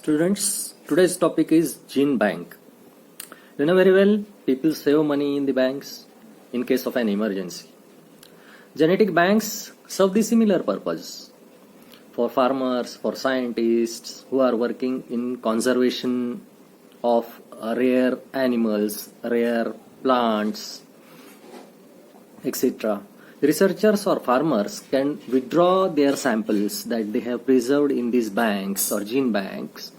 Students, today's topic is gene bank. You know very well, people save money in the banks in case of an emergency. Genetic banks serve the similar purpose for farmers, for scientists who are working in conservation of rare animals, rare plants, etc. Researchers or farmers can withdraw their samples that they have preserved in these banks or gene banks,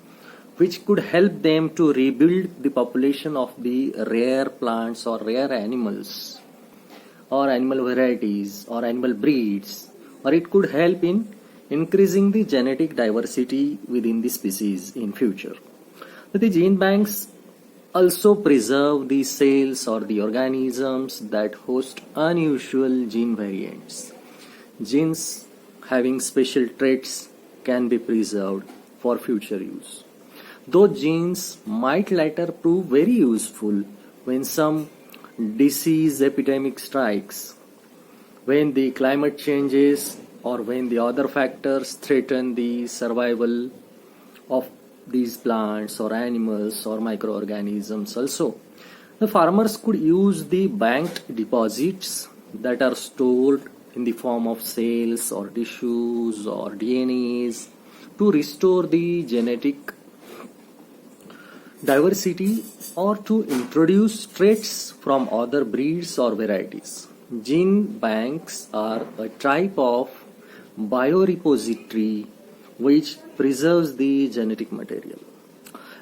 which could help them to rebuild the population of the rare plants or rare animals or animal varieties or animal breeds, or it could help in increasing the genetic diversity within the species in future. The gene banks also preserve the cells or the organisms that host unusual gene variants. Genes having special traits can be preserved for future use. Those genes might later prove very useful when some disease epidemic strikes, when the climate changes, or when the other factors threaten the survival of these plants or animals or microorganisms also. The farmers could use the banked deposits that are stored in the form of cells or tissues or DNAs to restore the genetic diversity or to introduce traits from other breeds or varieties. Gene banks are a type of biorepository which preserves the genetic material.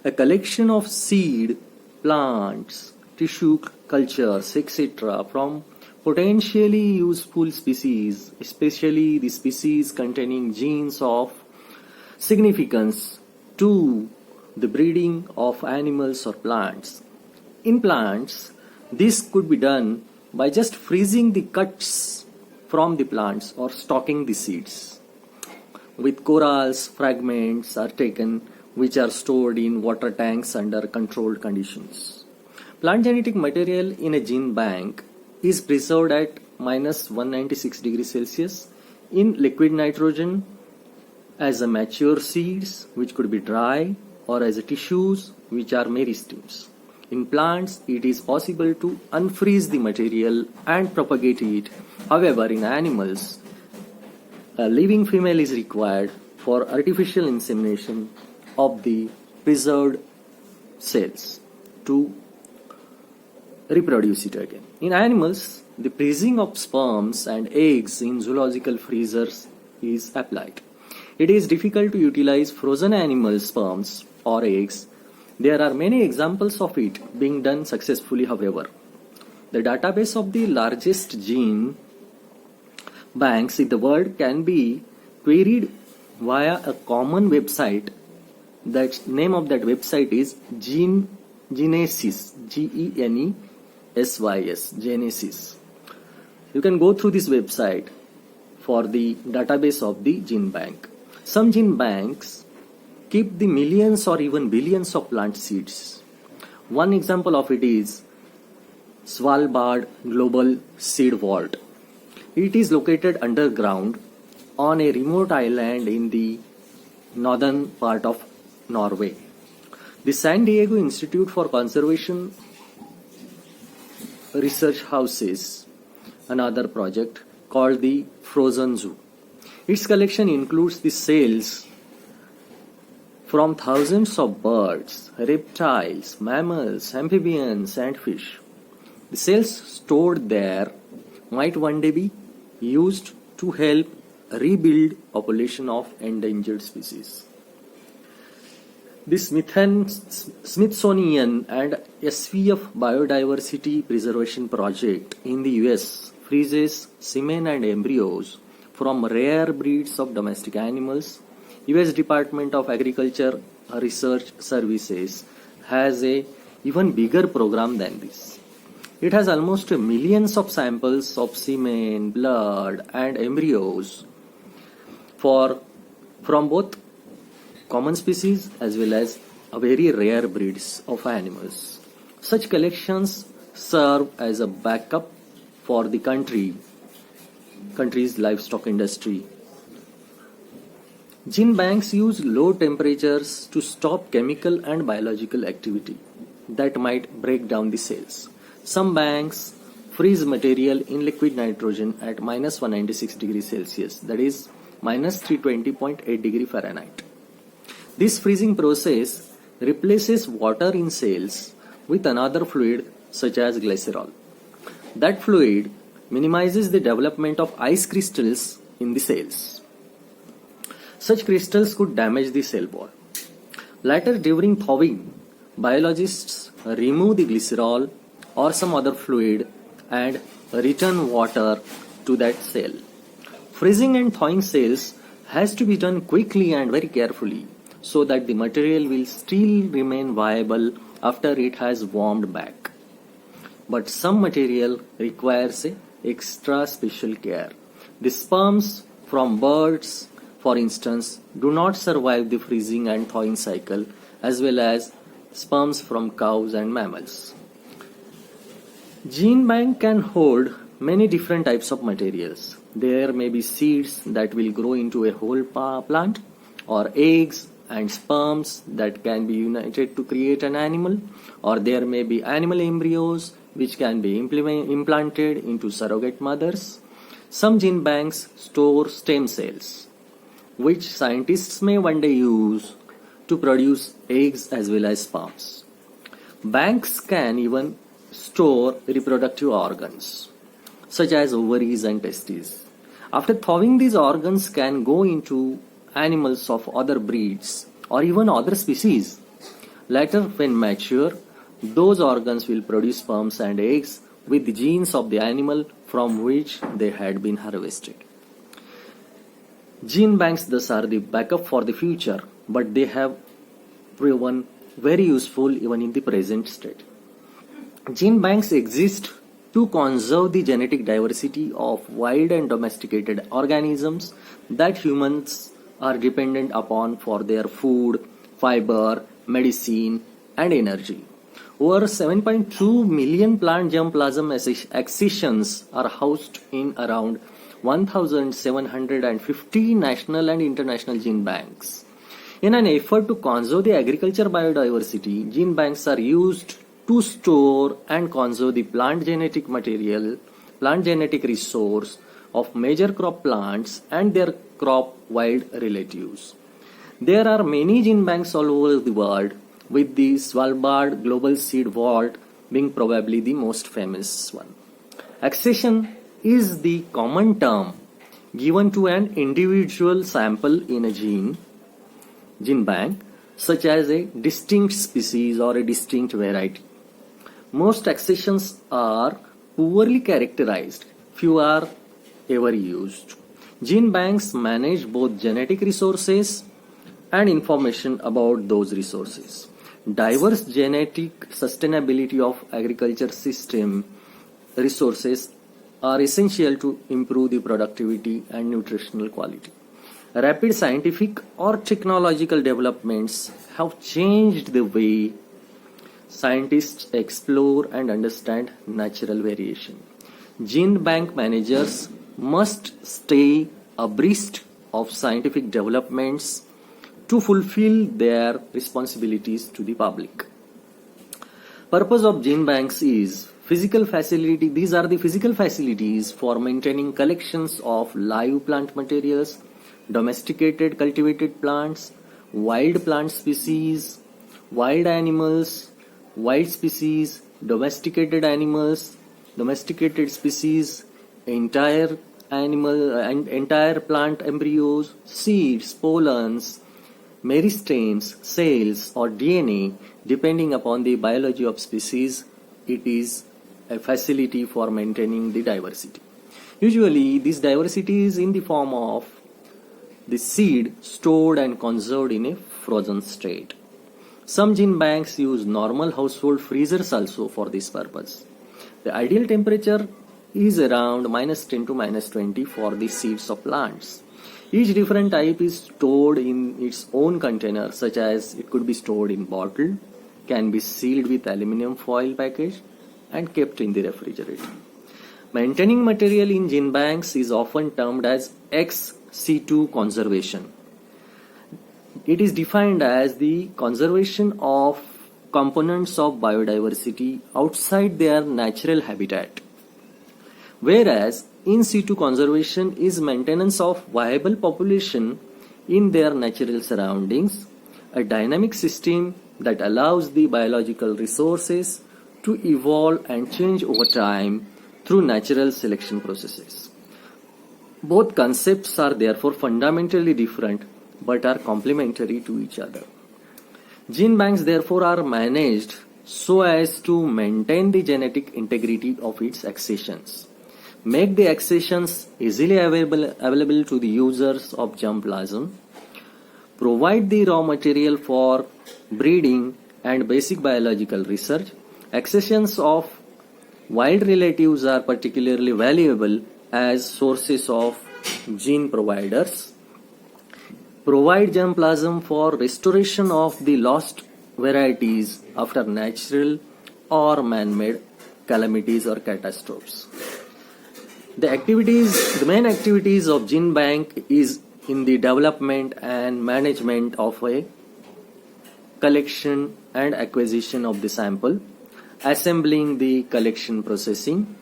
A collection of seed, plants, tissue cultures, etc. from potentially useful species, especially the species containing genes of significance to the breeding of animals or plants. In plants, this could be done by just freezing the cuts from the plants or stocking the seeds. With corals, fragments are taken which are stored in water tanks under controlled conditions. Plant genetic material in a gene bank is preserved at minus 196 degrees Celsius in liquid nitrogen as a mature seeds which could be dry or as a tissues which are meristems. In plants, it is possible to unfreeze the material and propagate it. However, in animals, a living female is required for artificial insemination of the preserved cells to reproduce it again. In animals, the freezing of sperms and eggs in zoological freezers is applied. It is difficult to utilize frozen animal sperms or eggs. There are many examples of it being done successfully, however. The database of the largest gene banks in the world can be queried via a common website. The name of that website is Genesis, Genesys, Genesis. You can go through this website for the database of the gene bank. Some gene banks keep the millions or even billions of plant seeds. One example of it is Svalbard Global Seed Vault. It is located underground on a remote island in the northern part of Norway. The San Diego Institute for Conservation Research houses another project called the Frozen Zoo. Its collection includes the cells from thousands of birds, reptiles, mammals, amphibians, and fish. The cells stored there might one day be used to help rebuild population of endangered species. The Smithsonian and SVF Biodiversity Preservation Project in the US freezes semen and embryos from rare breeds of domestic animals. US Department of Agriculture Research Services has a even bigger program than this. It has almost millions of samples of semen, blood, and embryos from both common species as well as a very rare breeds of animals. Such collections serve as a backup for the country's livestock industry Gene banks use low temperatures to stop chemical and biological activity that might break down the cells. Some banks freeze material in liquid nitrogen at minus 196 degrees Celsius, that is minus 320.8 degree Fahrenheit. This freezing process replaces water in cells with another fluid such as glycerol. That fluid minimizes the development of ice crystals in the cells. Such crystals could damage the cell wall. Later, during thawing, biologists remove the glycerol or some other fluid and return water to that cell. Freezing and thawing cells has to be done quickly and very carefully so that the material will still remain viable after it has warmed back. But some material requires a extra special care. The sperms from birds, for instance, do not survive the freezing and thawing cycle, as well as sperms from cows and mammals. Gene bank can hold many different types of materials. There may be seeds that will grow into a whole plant, or eggs and sperms that can be united to create an animal, or there may be animal embryos which can be implanted into surrogate mothers. Some gene banks store stem cells, which scientists may one day use to produce eggs as well as sperms. Banks can even store reproductive organs, such as ovaries and testes. After thawing, these organs can go into animals of other breeds or even other species. Later, when mature, those organs will produce sperms and eggs with the genes of the animal from which they had been harvested. Gene banks thus are the backup for the future, but they have proven very useful even in the present state. Gene banks exist to conserve the genetic diversity of wild and domesticated organisms that humans are dependent upon for their food, fiber, medicine, and energy. Over 7.2 million plant germplasm accessions are housed in around 1,750 national and international gene banks. In an effort to conserve the agriculture biodiversity, gene banks are used to store and conserve the plant genetic material, plant genetic resource of major crop plants and their crop wild relatives. There are many gene banks all over the world, with the Svalbard Global Seed Vault being probably the most famous one. Accession is the common term given to an individual sample in a gene bank, such as a distinct species or a distinct variety. Most accessions are poorly characterized, few are ever used. Gene banks manage both genetic resources and information about those resources. Diverse genetic sustainability of agriculture system resources are essential to improve the productivity and nutritional quality. Rapid scientific or technological developments have changed the way scientists explore and understand natural variation. Gene bank managers must stay abreast of scientific developments to fulfill their responsibilities to the public. Purpose of gene banks is physical facility. These are the physical facilities for maintaining collections of live plant materials, domesticated cultivated plants, wild plant species, wild animals, wild species, domesticated animals, domesticated species, entire animal and entire plant embryos, seeds, pollens, meristems, cells or DNA, depending upon the biology of species. It is a facility for maintaining the diversity. Usually this diversity is in the form of the seed stored and conserved in a frozen state. Some gene banks use normal household freezers also for this purpose. The ideal temperature is around -10 to -20 for the seeds of plants. Each different type is stored in its own container, such as it could be stored in bottle, can be sealed with aluminum foil package and kept in the refrigerator. Maintaining material in gene banks is often termed as ex situ conservation. it is defined as the conservation of components of biodiversity outside their natural habitat, whereas in situ conservation is maintenance of viable population in their natural surroundings, a dynamic system that allows the biological resources to evolve and change over time through natural selection processes. Both concepts are therefore fundamentally different but are complementary to each other. Gene banks therefore are managed so as to maintain the genetic integrity of its accessions, make the accessions easily available to the users of germplasm, provide the raw material for breeding and basic biological research. Accessions of wild relatives are particularly valuable as sources of gene providers, provide germplasm for restoration of the lost varieties after natural or man-made calamities or catastrophes. The main activities of gene bank is in the development and management of a collection and acquisition of the sample, assembling the collection processing,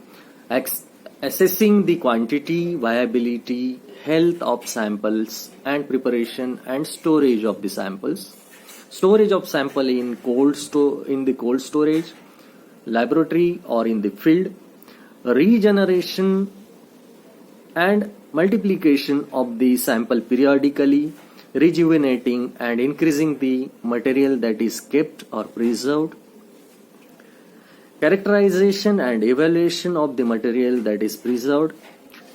assessing the quantity, viability, health of samples, and preparation and storage of the samples. Storage of sample in the cold storage, laboratory or in the field. Regeneration and multiplication of the sample periodically, rejuvenating and increasing the material that is kept or preserved. Characterization and evaluation of the material that is preserved,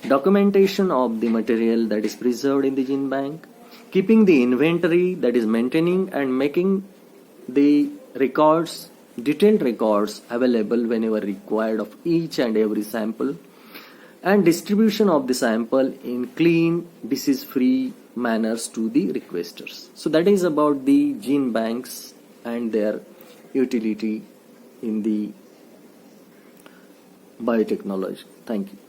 documentation of the material that is preserved in the gene bank, keeping the inventory, that is maintaining and making the records, detailed records available whenever required of each and every sample, and distribution of the sample in clean, disease-free manners to the requesters. So that is about the gene banks and their utility in the biotechnology. Thank you.